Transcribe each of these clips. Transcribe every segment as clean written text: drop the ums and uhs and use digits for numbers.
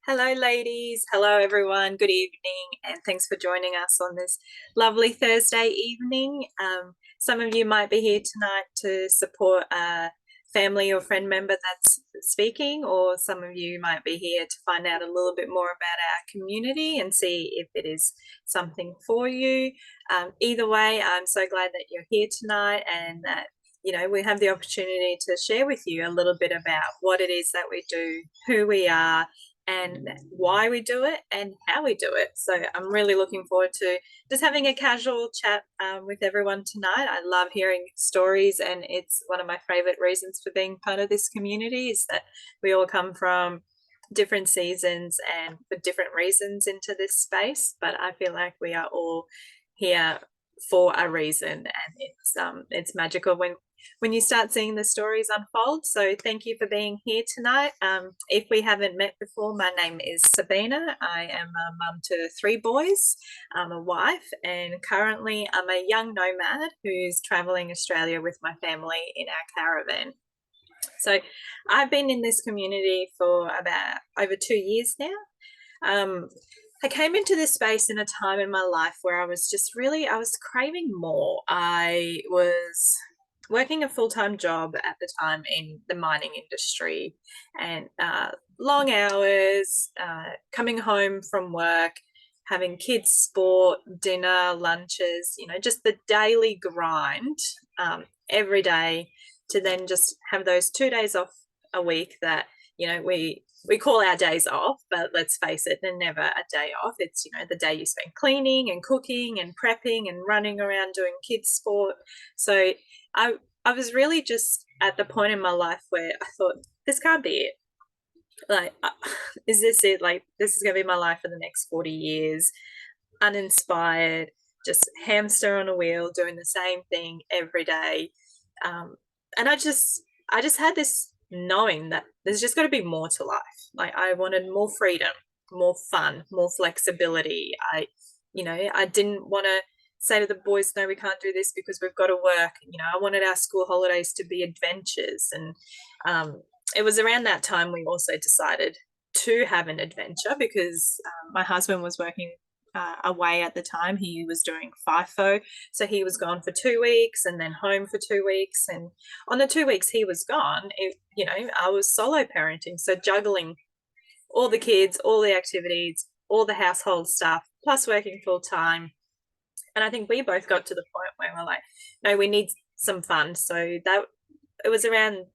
Hello, ladies. Hello, everyone. Good evening, and thanks for joining us on this lovely Thursday evening. Some of you might be here tonight to support a family or friend member that's speaking, or some of you might be here to find out a little bit more about our community and see if it is something for you. Either way, I'm so glad that you're here tonight and that we have the opportunity to share with you a little bit about what it is that we do, who we are, and why we do it and how we do it. So I'm really looking forward to just having a casual chat with everyone tonight. I love hearing stories, and it's one of my favorite reasons for being part of this community is that we all come from different seasons and for different reasons into this space, but I feel like we are all here for a reason, and it's magical when you start seeing the stories unfold. So thank you for being here tonight. If we haven't met before, my name is Sabina. I am a mum to three boys. I'm a wife, and currently I'm a young nomad who's traveling Australia with my family in our caravan. So I've been in this community for about over 2 years now. Um, I came into this space in a time in my life where I was craving more. I was working a full-time job at the time in the mining industry, and long hours, coming home from work, having kids sport, dinner, lunches, just the daily grind, every day, to then just have those 2 days off a week that, we call our days off, but let's face it, they're never a day off. It's, the day you spend cleaning and cooking and prepping and running around doing kids sport. So I I was really just at the point in my life where I thought, this can't be it. Like, is this it? Like, this is going to be my life for the next 40 years, uninspired, just hamster on a wheel, doing the same thing every day. Um, and I just had this knowing that there's just got to be more to life. Like, I wanted more freedom, more fun, more flexibility. I didn't want to say to the boys, no, we can't do this because we've got to work. I wanted our school holidays to be adventures. And it was around that time we also decided to have an adventure because my husband was working away at the time. He was doing FIFO. So he was gone for 2 weeks and then home for 2 weeks. And on the 2 weeks he was gone, I was solo parenting. So juggling all the kids, all the activities, all the household stuff, plus working full time. And I think we both got to the point where we're like, no, we need some fun. So that it was around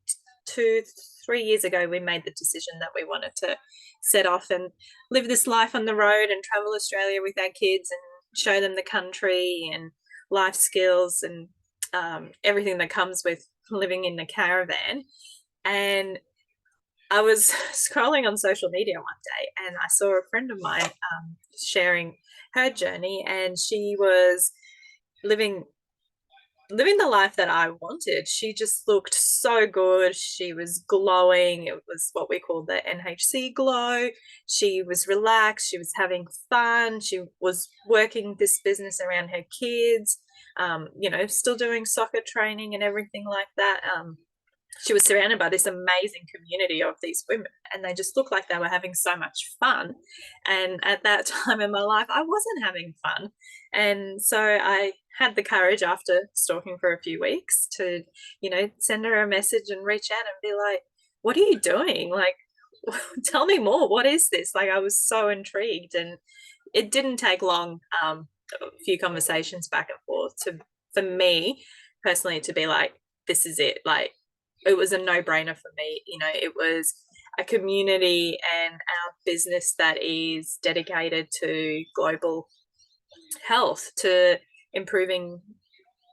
2, 3 years ago, we made the decision that we wanted to set off and live this life on the road and travel Australia with our kids and show them the country and life skills and everything that comes with living in the caravan. And I was scrolling on social media one day and I saw a friend of mine sharing her journey, and she was living living the life that I wanted. She just looked so good. She was glowing. It was what we call the NHC glow. She was relaxed. She was having fun. She was working this business around her kids, still doing soccer training and everything like that. She was surrounded by this amazing community of these women, and they just looked like they were having so much fun. And at that time in my life, I wasn't having fun. And so I had the courage, after stalking for a few weeks, to send her a message and reach out and be like, what are you doing? Like, tell me more. What is this? Like, I was so intrigued. And it didn't take long, a few conversations back and forth, for me personally to be like, this is it. Like, it was a no-brainer for me. It was a community and our business that is dedicated to global health, to improving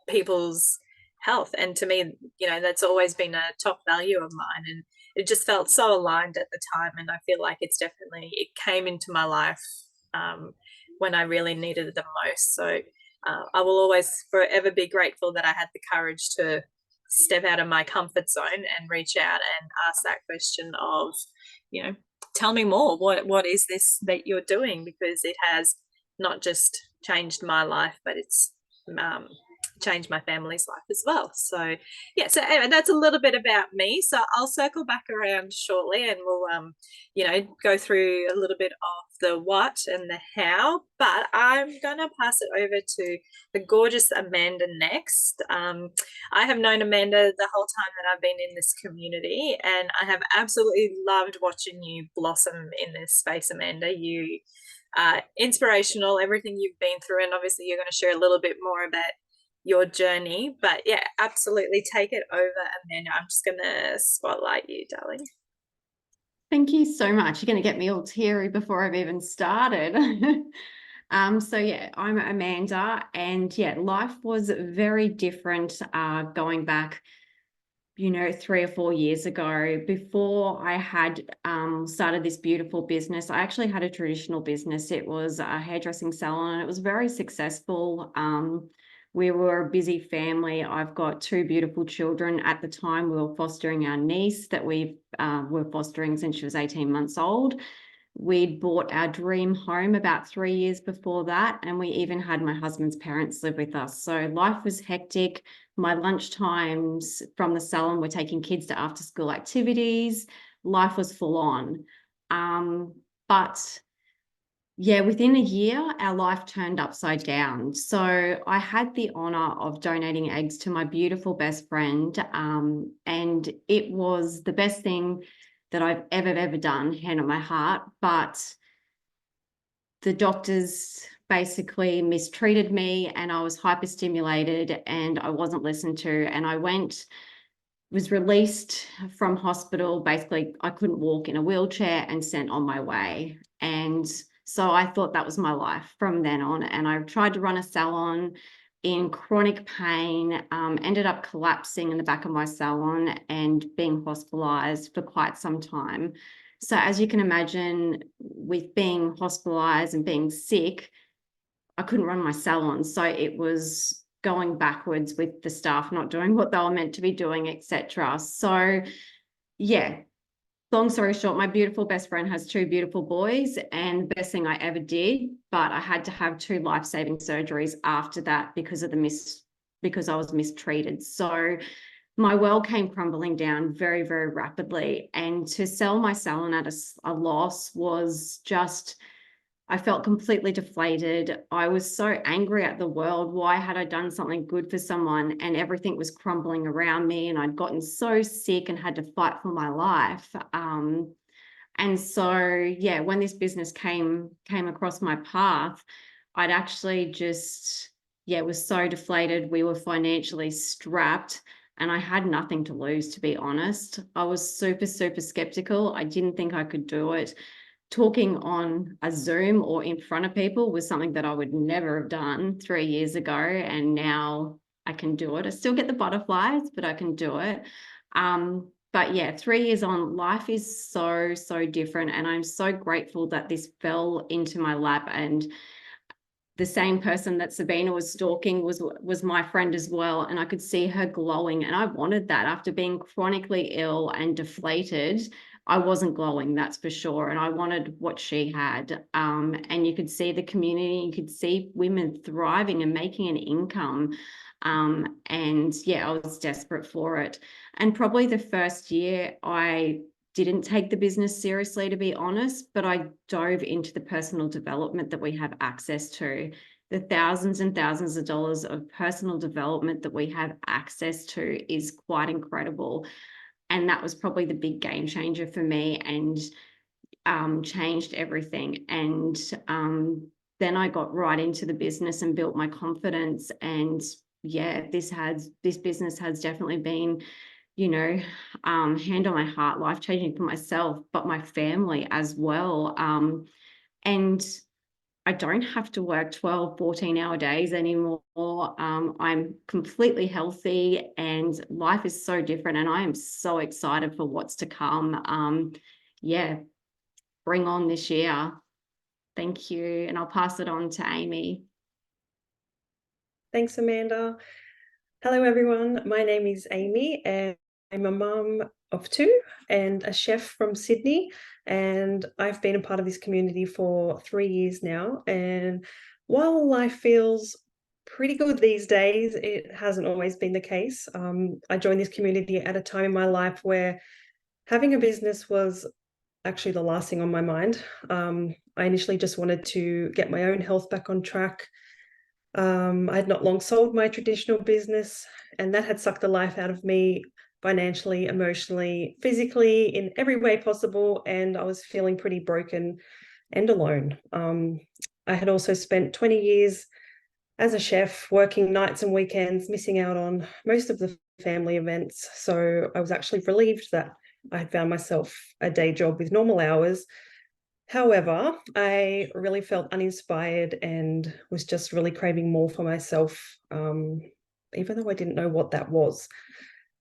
people's health. And to me, that's always been a top value of mine. And it just felt so aligned at the time. And I feel like it came into my life when I really needed it the most. So I will always forever be grateful that I had the courage to step out of my comfort zone and reach out and ask that question of, you know, tell me more. What is this that you're doing? Because it has not just changed my life, but it's change my family's life as well. So yeah, so anyway, that's a little bit about me. So I'll circle back around shortly, and we'll go through a little bit of the what and the how. But I'm gonna pass it over to the gorgeous Amanda next. I have known Amanda the whole time that I've been in this community, and I have absolutely loved watching you blossom in this space, Amanda. You inspirational, everything you've been through, and obviously you're going to share a little bit more about your journey. But yeah, absolutely take it over, Amanda. I'm just going to spotlight you, darling. Thank you so much. You're going to get me all teary before I've even started. So yeah, I'm Amanda, and yeah, life was very different going back, 3 or 4 years ago. Before I had started this beautiful business, I actually had a traditional business. It was a hairdressing salon, and it was very successful. We were a busy family. I've got 2 beautiful children. At the time, we were fostering our niece that we were fostering since she was 18 months old. We'd bought our dream home about 3 years before that, and we even had my husband's parents live with us. So life was hectic. My lunch times from the salon were taking kids to after school activities. Life was full on. But yeah, within a year, our life turned upside down. So I had the honor of donating eggs to my beautiful best friend. And it was the best thing that I've ever done, hand on my heart. But the doctors basically mistreated me, and I was hyperstimulated, and I wasn't listened to. And I was released from hospital. Basically, I couldn't walk in a wheelchair and sent on my way. And so I thought that was my life from then on. And I tried to run a salon in chronic pain, ended up collapsing in the back of my salon and being hospitalized for quite some time. So as you can imagine, with being hospitalized and being sick, I couldn't run my salon. So it was going backwards with the staff not doing what they were meant to be doing, etc. So yeah, long story short, my beautiful best friend has 2 beautiful boys, and the best thing I ever did, but I had to have 2 life-saving surgeries after that because I was mistreated. So my world came crumbling down very, very rapidly. And to sell my salon at a loss was just, I felt completely deflated. I was so angry at the world. Why had I done something good for someone and everything was crumbling around me, and I'd gotten so sick and had to fight for my life. And so, yeah, when this business came across my path, I'd actually just, was so deflated. We were financially strapped, and I had nothing to lose, to be honest. I was super, super skeptical. I didn't think I could do it. Talking on a Zoom or in front of people was something that I would never have done 3 years ago, and now I can do it. I still get the butterflies, but I can do it. But yeah, 3 years on, life is so, so different, and I'm so grateful that this fell into my lap. And the same person that Sabina was stalking was my friend as well, and I could see her glowing, and I wanted that. After being chronically ill and deflated, I wasn't glowing, that's for sure, and I wanted what she had. And you could see the community, you could see women thriving and making an income. And yeah, I was desperate for it. And probably the first year I didn't take the business seriously, to be honest, but I dove into the personal development that we have access to. The thousands and thousands of dollars of personal development that we have access to is quite incredible. And that was probably the big game changer for me, and changed everything. And then I got right into the business and built my confidence. And yeah, this business has definitely been, hand on my heart, life-changing for myself, but my family as well. And I don't have to work 12, 14-hour days anymore. I'm completely healthy, and life is so different, and I am so excited for what's to come. Yeah, bring on this year. Thank you. And I'll pass it on to Amy. Thanks, Amanda. Hello, everyone. My name is Amy, and I'm a mum of 2 and a chef from Sydney. And I've been a part of this community for 3 years now. And while life feels pretty good these days. It hasn't always been the case. I joined this community at a time in my life where having a business was actually the last thing on my mind. I initially just wanted to get my own health back on track. I had not long sold my traditional business, and that had sucked the life out of me financially, emotionally, physically, in every way possible. And I was feeling pretty broken and alone. I had also spent 20 years as a chef, working nights and weekends, missing out on most of the family events. So I was actually relieved that I had found myself a day job with normal hours. However, I really felt uninspired and was just really craving more for myself, even though I didn't know what that was.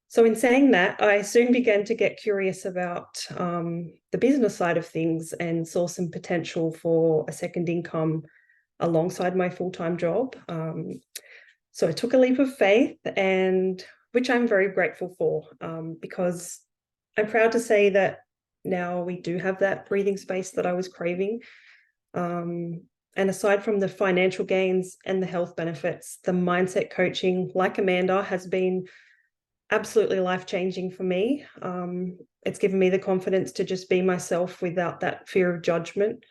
So in saying that, I soon began to get curious about the business side of things and saw some potential for a second income alongside my full-time job. So I took a leap of faith, and which I'm very grateful for, because I'm proud to say that now we do have that breathing space that I was craving. And aside from the financial gains and the health benefits, the mindset coaching, like Amanda, has been absolutely life-changing for me. It's given me the confidence to just be myself without that fear of judgment.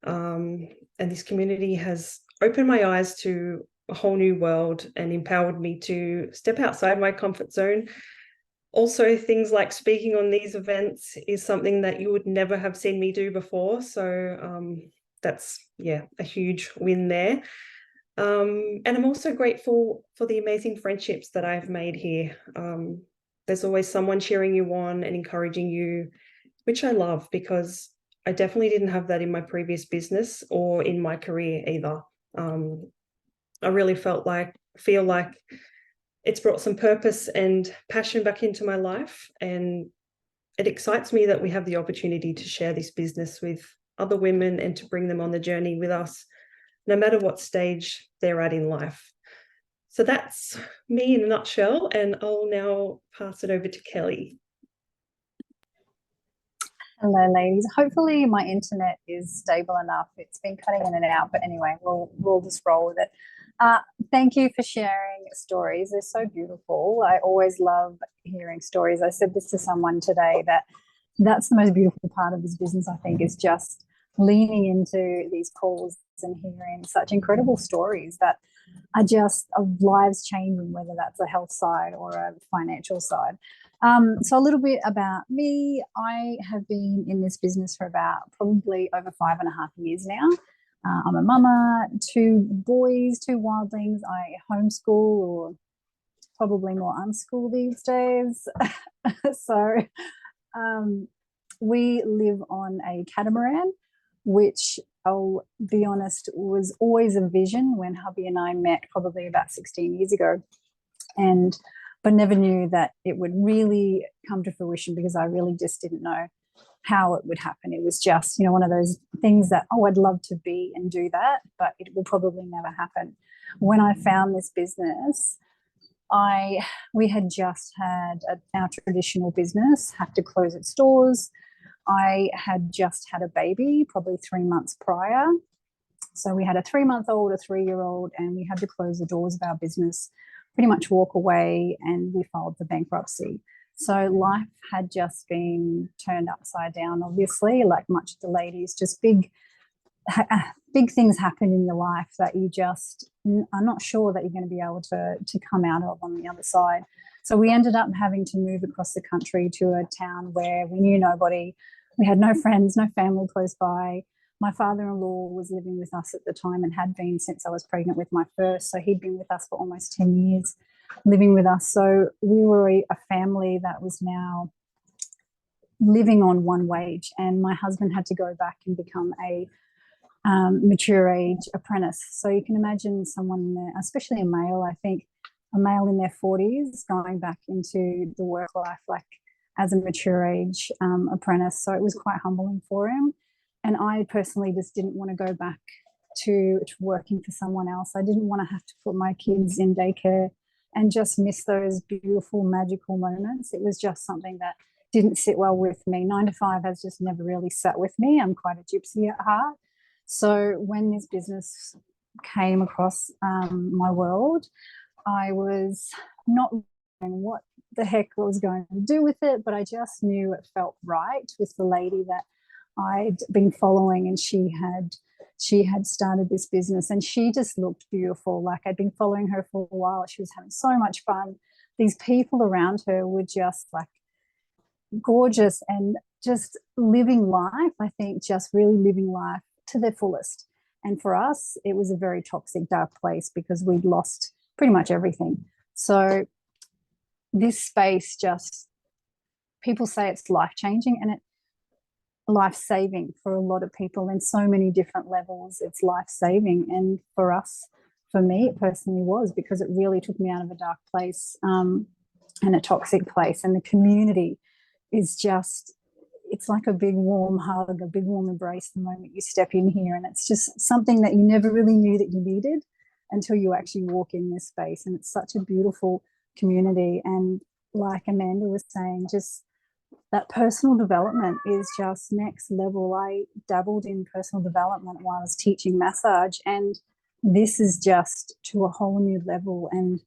And this community has opened my eyes to a whole new world and empowered me to step outside my comfort zone. Also, things like speaking on these events is something that you would never have seen me do before. So that's, yeah, a huge win there. And I'm also grateful for the amazing friendships that I've made here. There's always someone cheering you on and encouraging you, which I love, because I definitely didn't have that in my previous business or in my career either. I really feel like it's brought some purpose and passion back into my life, and it excites me that we have the opportunity to share this business with other women and to bring them on the journey with us, no matter what stage they're at in life. So that's me in a nutshell, and I'll now pass it over to Kelly. Hello, ladies. Hopefully my internet is stable enough. It's been cutting in and out, but anyway, we'll just roll with it. Thank you for sharing stories. They're so beautiful. I always love hearing stories. I said this to someone today, that's the most beautiful part of this business, I think, is just leaning into these calls and hearing such incredible stories that are just of lives changing, whether that's a health side or a financial side. So a little bit about me. I have been in this business for about probably over 5.5 years now. I'm a mama, 2 boys, 2 wildlings. I homeschool, or probably more unschool these days. So we live on a catamaran, which I'll be honest, was always a vision when hubby and I met probably about 16 years ago. But never knew that it would really come to fruition, because I really just didn't know how it would happen. It was just, one of those things that, I'd love to be and do that, but it will probably never happen. When I found this business, we had just had our traditional business have to close its doors. I had just had a baby probably 3 months prior. So we had a 3-month-old, a 3-year-old, and we had to close the doors of our business, pretty much walk away, and we filed for bankruptcy. So life had just been turned upside down, obviously, like much of the ladies. Just big things happen in your life that you just are not sure that you're going to be able to come out of on the other side. So we ended up having to move across the country to a town where we knew nobody. We had no friends, no family close by. My father-in-law was living with us at the time and had been since I was pregnant with my first. So he'd been with us for almost 10 years, living with us. So we were a family that was now living on one wage. And my husband had to go back and become a mature age apprentice. So you can imagine someone there, especially a male, I think a male in their 40s going back into the work life, like as a mature age apprentice. So it was quite humbling for him. And I personally just didn't want to go back to working for someone else. I didn't want to have to put my kids in daycare and just miss those beautiful, magical moments. It was just something that didn't sit well with me. 9 to 5 has just never really sat with me. I'm quite a gypsy at heart. So when this business came across my world, I was not knowing what the heck I was going to do with it, but I just knew it felt right with the lady that I'd been following, and she had started this business, and she just looked beautiful. Like, I'd been following her for a while. She was having so much fun. These people around her were just like gorgeous and just living life. I think just really living life to their fullest. And for us, it was a very toxic, dark place because we'd lost pretty much everything. So this space, just, people say it's life-changing, and it life-saving for a lot of people in so many different levels. It's life-saving, and for us, for me, it personally was, because it really took me out of a dark place and a toxic place. And the community is just, it's like a big warm hug, a big warm embrace the moment you step in here, and it's just something that you never really knew that you needed until you actually walk in this space. And it's such a beautiful community. And like Amanda was saying, just that personal development is just next level. I dabbled in personal development while I was teaching massage, and this is just to a whole new level. And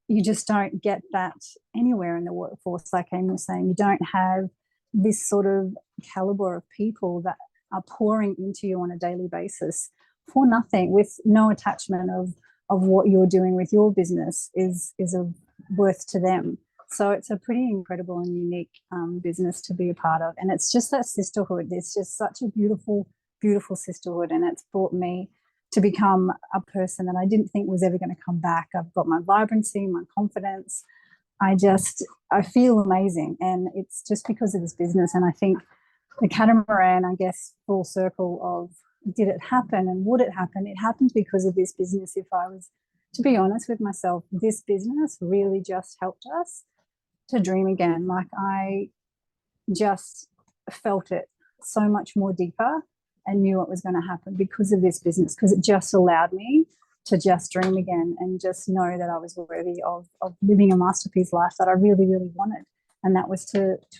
you just don't get that anywhere in the workforce. Like Amy was saying, you don't have this sort of caliber of people that are pouring into you on a daily basis for nothing, with no attachment of what you're doing with your business is of worth to them. So it's a pretty incredible and unique business to be a part of. And it's just that sisterhood. It's just such a beautiful, beautiful sisterhood. And it's brought me to become a person that I didn't think was ever going to come back. I've got my vibrancy, my confidence. I feel amazing. And it's just because of this business. And I think the catamaran, I guess, full circle of, did it happen and would it happen? It happened because of this business. If I was to be honest with myself, this business really just helped us to dream again. Like, I just felt it so much more deeper and knew it was going to happen because of this business, because it just allowed me to just dream again and just know that I was worthy of living a masterpiece life that I really, really wanted. And that was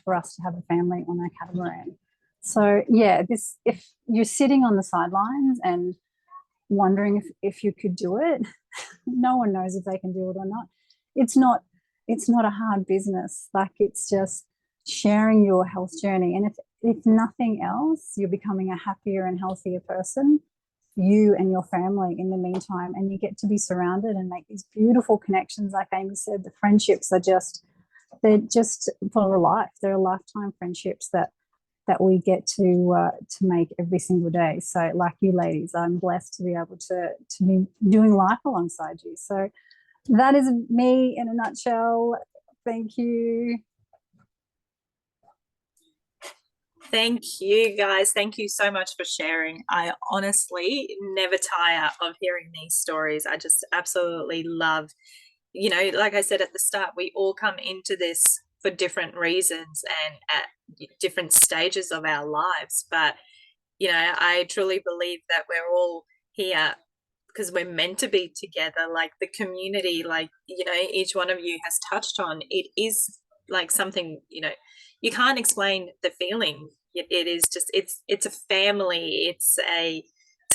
for us to have a family on our catamaran. So yeah, if you're sitting on the sidelines and wondering if you could do it, no one knows if they can do it or not. It's not a hard business. Like, it's just sharing your health journey. And if nothing else, you're becoming a happier and healthier person, you and your family in the meantime, and you get to be surrounded and make these beautiful connections. Like Amy said, the friendships are they're just for a life. They're a lifetime friendships that we get to make every single day. So like you ladies, I'm blessed to be able to be doing life alongside you. So that is me in a nutshell. Thank you. Thank you, guys. Thank you so much for sharing. I honestly never tire of hearing these stories. I just absolutely love, like I said at the start, we all come into this for different reasons and at different stages of our lives. But, I truly believe that we're all here because we're meant to be together. Like, the community, like, each one of you has touched on, it is like something, you can't explain the feeling. It is just, it's a family, it's a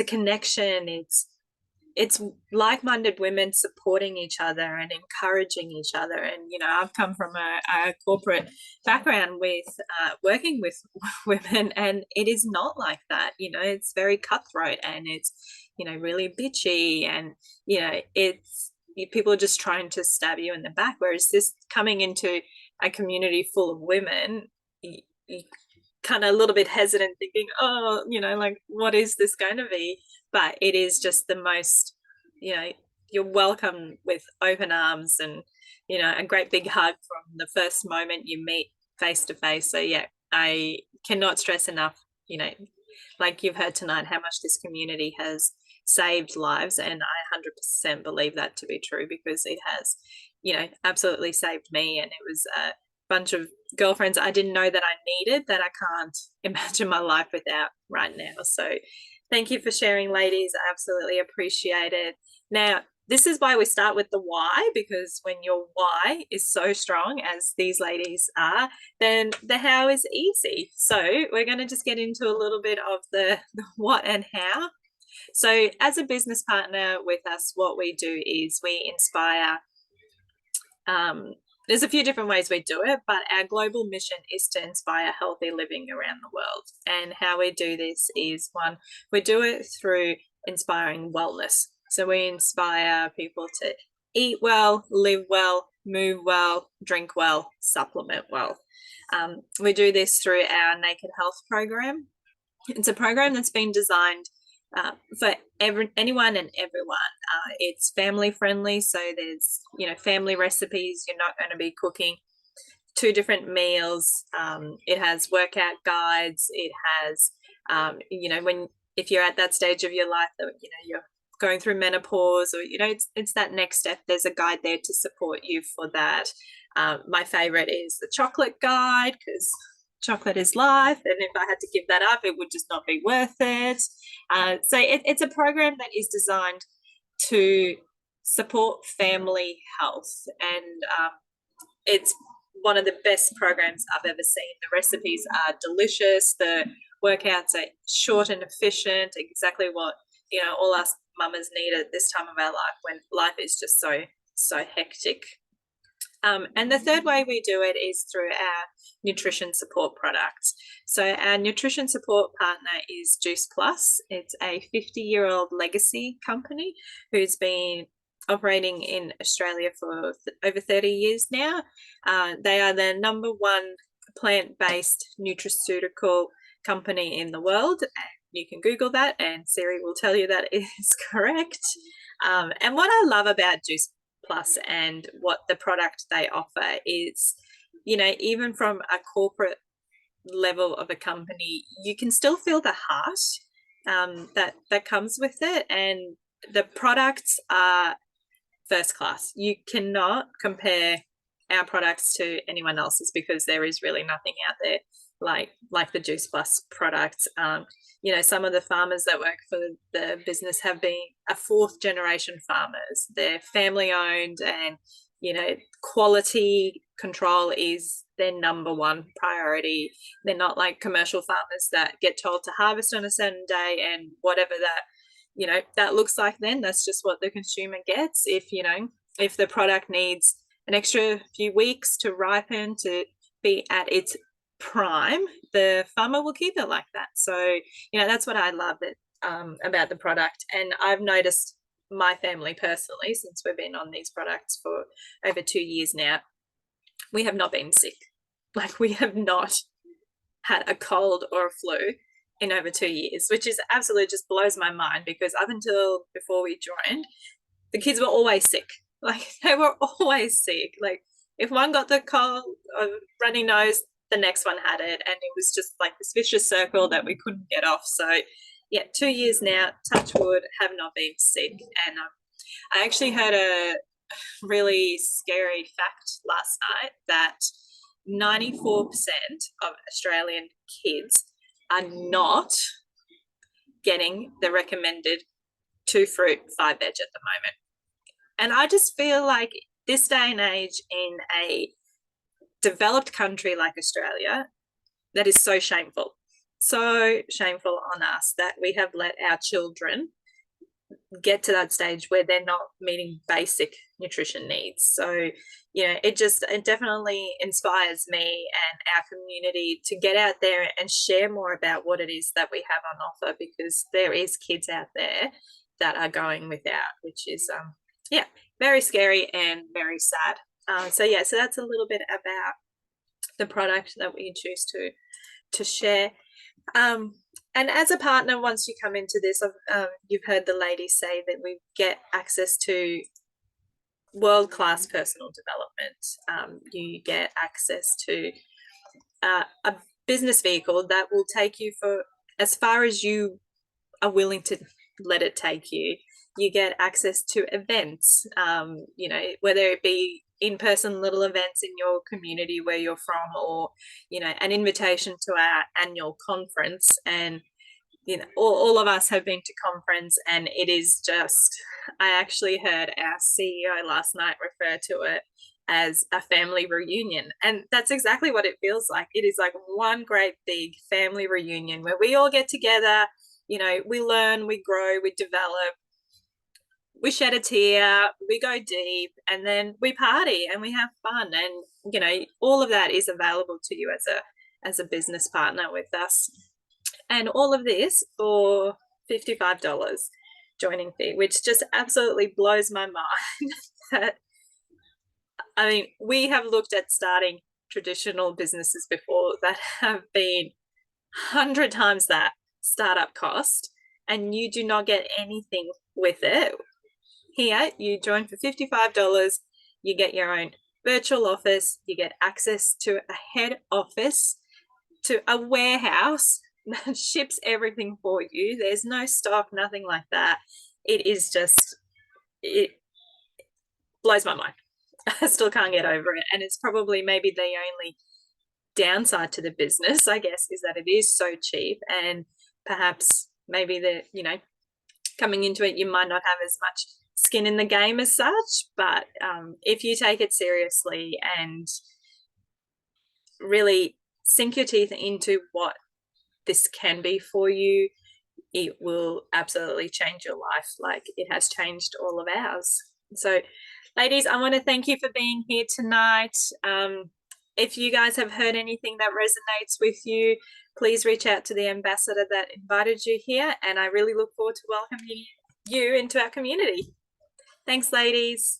connection, it's like-minded women supporting each other and encouraging each other. And I've come from a corporate background with working with women, and it is not like that. It's very cutthroat, and it's really bitchy, and it's people are just trying to stab you in the back. Whereas this, coming into a community full of women, you kind of a little bit hesitant, thinking, oh, like, what is this going to be? But it is just the most, you're welcome with open arms and, a great big hug from the first moment you meet face to face. So yeah, I cannot stress enough, like you've heard tonight, how much this community has saved lives. And I 100% believe that to be true, because it has, absolutely saved me. And it was a bunch of girlfriends I didn't know that I needed, that I can't imagine my life without right now. So thank you for sharing, ladies. I absolutely appreciate it. Now, this is why we start with the why, because when your why is so strong, as these ladies are, then the how is easy. So we're going to just get into a little bit of the what and how. So as a business partner with us, what we do is we inspire. There's a few different ways we do it, but our global mission is to inspire healthy living around the world. And how we do this is, one, we do it through inspiring wellness. So we inspire people to eat well, live well, move well, drink well, supplement well. We do this through our Naked Health program. It's a program that's been designed for anyone and everyone. It's family friendly, so there's family recipes. You're not going to be cooking 2 different meals. It has workout guides. It has if you're at that stage of your life that you're going through menopause, or it's that next step, there's a guide there to support you for that. My favorite is the chocolate guide, because chocolate is life, and if I had to give that up, it would just not be worth it. So it's a program that is designed to support family health, and it's one of the best programs I've ever seen. The recipes are delicious, the workouts are short and efficient, exactly what all us mamas need at this time of our life, when life is just so hectic. And the third way we do it is through our nutrition support products. So our nutrition support partner is Juice Plus. It's a 50-year-old legacy company who's been operating in Australia for over 30 years now. They are the #1 plant-based nutraceutical company in the world. You can Google that and Siri will tell you that is correct. And what I love about Juice Plus and what the product they offer is, even from a corporate level of a company, you can still feel the heart that comes with it, and the products are first class. You cannot compare our products to anyone else's, because there is really nothing out there like the Juice Plus products. Some of the farmers that work for the business have been a 4th generation farmers. They're family owned, and quality control is their #1 priority. They're not like commercial farmers that get told to harvest on a certain day, and whatever that looks like, then that's just what the consumer gets. If the product needs an extra few weeks to ripen to be at its prime, the farmer will keep it like that. So that's what I love about the product. And I've noticed my family personally, since we've been on these products for over 2 years now, we have not been sick. Like, we have not had a cold or a flu in over 2 years, which is absolutely just blows my mind, because up until before we joined, the kids were always sick. Like, they were always sick. Like, if one got the cold or runny nose, the next one had it, and it was just like this vicious circle that we couldn't get off. So 2 years now, touch wood, have not been sick. And I actually heard a really scary fact last night that 94% of Australian kids are not getting the recommended 2 fruit, 5 veg at the moment. And I just feel like this day and age, in a developed country like Australia, that is so shameful on us, that we have let our children get to that stage where they're not meeting basic nutrition needs. So it definitely inspires me and our community to get out there and share more about what it is that we have on offer, because there is kids out there that are going without, which is very scary and very sad. So that's a little bit about the product that we choose to share. And as a partner, once you come into this, you've heard the ladies say that we get access to world-class personal development. You get access to a business vehicle that will take you for as far as you are willing to let it take you. You get access to events, whether it be in-person little events in your community where you're from, or an invitation to our annual conference. And all of us have been to conference, and it is just, I actually heard our CEO last night refer to it as a family reunion, and that's exactly what it feels like. It is like one great big family reunion where we all get together, You know, we learn, we grow, we develop, we shed a tear, we go deep, and then we party and we have fun. And, you know, all of that is available to you as a business partner with us. And all of this for $55 joining fee, which just absolutely blows my mind. That, I mean, we have looked at starting traditional businesses before that have been 100 times that startup cost, and you do not get anything with it. Here, you join for $55, you get your own virtual office, you get access to a head office, to a warehouse that ships everything for you. There's no stock, nothing like that. It is just, it blows my mind. I still can't get over it. And it's probably maybe the only downside to the business, I guess, is that it is so cheap, and perhaps maybe coming into it, you might not have as much skin in the game as such. But if you take it seriously and really sink your teeth into what this can be for you, it will absolutely change your life like it has changed all of ours. So, ladies, I want to thank you for being here tonight. If you guys have heard anything that resonates with you, please reach out to the ambassador that invited you here, and I really look forward to welcoming you into our community. Thanks, ladies.